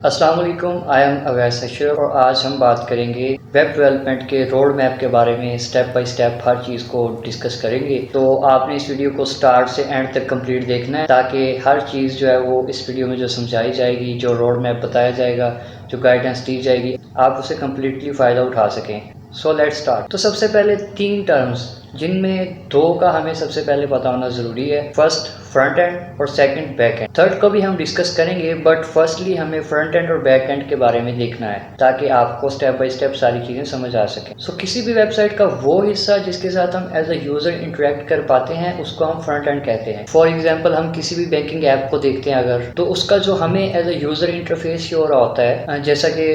अस्सलाम वालेकुम, I am Awais Ashraf और आज हम बात करेंगे वेब डेवलपमेंट के रोड मैप के बारे में। स्टेप बाय स्टेप हर चीज़ को डिस्कस करेंगे, तो आपने इस वीडियो को स्टार्ट से एंड तक कंप्लीट देखना है ताकि हर चीज़ जो है वो इस वीडियो में जो समझाई जाएगी, जो रोड मैप बताया जाएगा, जो गाइडेंस दी जाएगी, आप उसे कम्प्लीटली फ़ायदा उठा सकें। So let's start. तो सबसे पहले 3 टर्म्स जिनमें 2 का हमें सबसे पहले पता होना ज़रूरी है। फर्स्ट फ्रंट एंड और सेकंड बैक एंड। थर्ड को भी हम डिस्कस करेंगे, बट फर्स्टली हमें फ्रंट एंड और बैक एंड के बारे में देखना है ताकि आपको स्टेप बाय स्टेप सारी चीज़ें समझ आ सकें। सो किसी भी वेबसाइट का वो हिस्सा जिसके साथ हम एज अ यूज़र इंटरेक्ट कर पाते हैं उसको हम फ्रंट एंड कहते हैं। फॉर एग्जाम्पल, हम किसी भी बैंकिंग ऐप को देखते हैं अगर, तो उसका जो हमें as a user interface show हो रहा होता है, जैसा कि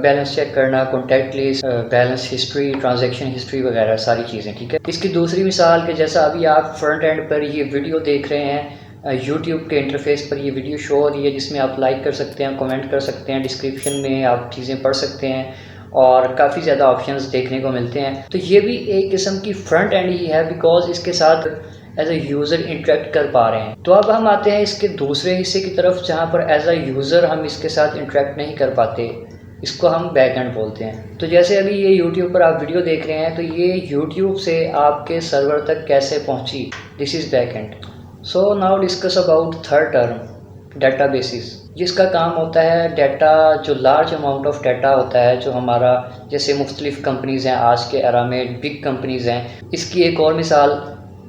बैलेंस चेक करना, contact list, balance history, transaction history वगैरह सारी चीज़ें। ठीक है, इसकी दूसरी मिसाल के जैसा अभी आप फ्रंट एंड पर ये वीडियो देख रहे हैं, यूट्यूब के इंटरफेस पर ये वीडियो शो हो रही है जिसमें आप लाइक कर सकते हैं, कमेंट कर सकते हैं, डिस्क्रिप्शन में आप चीज़ें पढ़ सकते हैं और काफ़ी ज़्यादा ऑप्शंस देखने को मिलते हैं। तो ये भी एक किस्म की फ्रंट एंड ही है, बिकॉज इसके साथ एज अ यूज़र इंटरेक्ट कर पा रहे हैं। तो अब हम आते हैं इसके दूसरे हिस्से की तरफ जहाँ पर एज अ यूज़र हम इसके साथ इंटरेक्ट नहीं कर पाते, इसको हम बैक एंड बोलते हैं। तो जैसे अभी ये यूट्यूब पर आप वीडियो देख रहे हैं, तो ये यूट्यूब से आपके सर्वर तक कैसे पहुंची, this is back and. So now discuss about third term, databases, जिसका काम होता है डाटा, जो लार्ज अमाउंट ऑफ डाटा होता है जो हमारा, जैसे मुख्तलिफ कंपनीज़ हैं आज के एरा में, बिग कंपनीज़ हैं। इसकी एक और मिसाल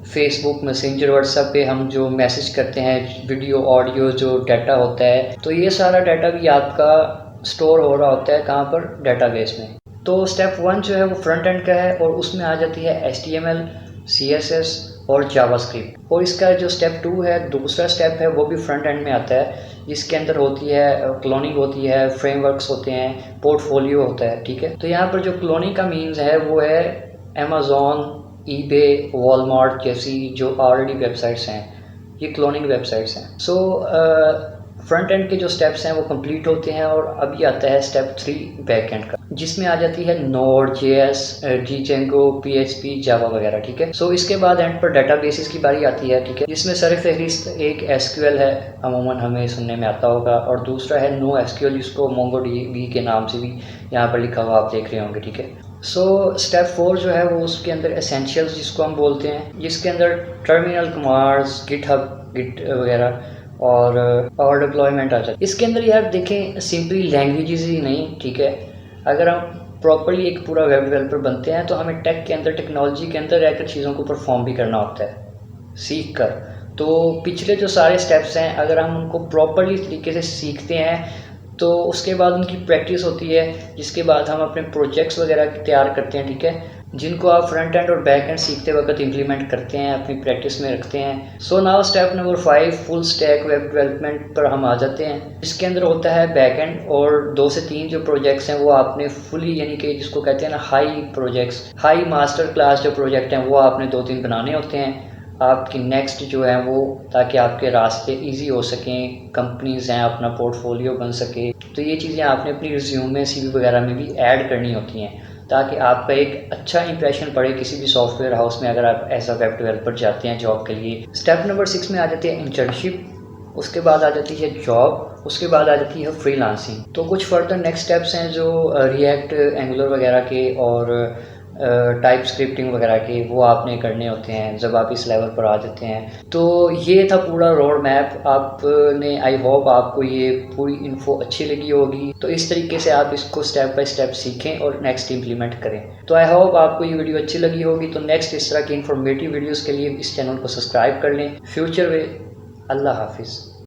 फेसबुक, मैसेंजर, व्हाट्सएप पे हम जो मैसेज करते हैं, वीडियो ऑडियो जो डाटा होता है, तो ये सारा डाटा भी आपका स्टोर हो रहा होता है कहाँ पर, डेटाबेस में। तो स्टेप 1 जो है वो फ्रंट एंड का है और उसमें आ जाती है HTML, CSS और जावास्क्रिप्ट। और इसका जो स्टेप 2 है, दूसरा स्टेप है, वो भी फ्रंट एंड में आता है, जिसके अंदर होती है क्लोनिंग होती है, फ्रेमवर्क्स होते हैं, पोर्टफोलियो होता है। ठीक है, तो यहाँ पर जो क्लोनिंग का मीन्स है वो है अमेज़ॉन, ईबे, वॉलमार्ट जैसी जो ऑलरेडी वेबसाइट्स हैं, ये क्लोनिंग वेबसाइट्स हैं। सो फ्रंट एंड के जो स्टेप्स हैं वो कंप्लीट होते हैं और अभी आता है स्टेप 3 बैक एंड का, जिसमें आ जाती है नोड, JS, Django, PHP, जावा वगैरह। ठीक है, सो इसके बाद एंड पर डेटाबेसेस की बारी आती है। ठीक है, जिसमें सरफहरिस्त एक SQL है, अमूमन हमें सुनने में आता होगा, और दूसरा है NoSQL, जिसको MongoDB के नाम से भी यहाँ पर लिखा हुआ आप देख रहे होंगे। ठीक है, सो स्टेप 4 जो है वो उसके अंदर एसेंशियल्स जिसको हम बोलते हैं, जिसके अंदर टर्मिनल कमांड्स, गिट वगैरह और डिप्लॉयमेंट आ जाता है। इसके अंदर यार देखें, सिंपली लैंग्वेजेस ही नहीं, ठीक है, अगर हम प्रॉपरली एक पूरा वेब डेवलपर बनते हैं तो हमें टेक के अंदर, टेक्नोलॉजी के अंदर रहकर चीज़ों को परफॉर्म भी करना होता है सीख कर। तो पिछले जो सारे स्टेप्स हैं, अगर हम उनको प्रॉपरली तरीके से सीखते हैं तो उसके बाद उनकी प्रैक्टिस होती है, जिसके बाद हम अपने प्रोजेक्ट्स वगैरह तैयार करते हैं। ठीक है, जिनको आप फ्रंट एंड और बैक एंड सीखते वक्त इंप्लीमेंट करते हैं, अपनी प्रैक्टिस में रखते हैं। So now step number 5, full stack web development पर हम आ जाते हैं। इसके अंदर होता है बैक एंड, और 2 से 3 जो प्रोजेक्ट्स हैं वो आपने फुली, यानी कि जिसको कहते हैं ना high projects, high master class जो प्रोजेक्ट हैं वो आपने 2-3 बनाने होते हैं आपकी नेक्स्ट जो है वो, ताकि आपके रास्ते इजी हो सकें, कंपनीज़ हैं, अपना पोर्टफोलियो बन सके। तो ये चीज़ें आपने अपनी रिज्यूमे, CV वगैरह में भी ऐड करनी होती हैं ताकि आपका एक अच्छा इंप्रेशन पड़े किसी भी सॉफ्टवेयर हाउस में अगर आप एज अ वेब डेवलपर जाते हैं जॉब के लिए। स्टेप नंबर 6 में आ जाती है इंटर्नशिप, उसके बाद आ जाती है जॉब, उसके बाद आ जाती है फ्रीलांसिंग। तो कुछ फर्दर नेक्स्ट स्टेप्स हैं जो रिएक्ट, एंगुलर वगैरह के और टाइप स्क्रिप्टिंग वगैरह के, वो आपने करने होते हैं जब आप इस लेवल पर आ जाते हैं। तो ये था पूरा रोड मैप। आपने, आई होप आपको ये पूरी इन्फो अच्छी लगी होगी। तो इस तरीके से आप इसको स्टेप बाय स्टेप सीखें और नेक्स्ट इम्प्लीमेंट करें। तो आई होप आपको ये वीडियो अच्छी लगी होगी। तो नेक्स्ट इस तरह की इन्फॉर्मेटिव वीडियोज़ के लिए इस चैनल को सब्सक्राइब कर लें। फ्यूचर में अल्लाह हाफिज़।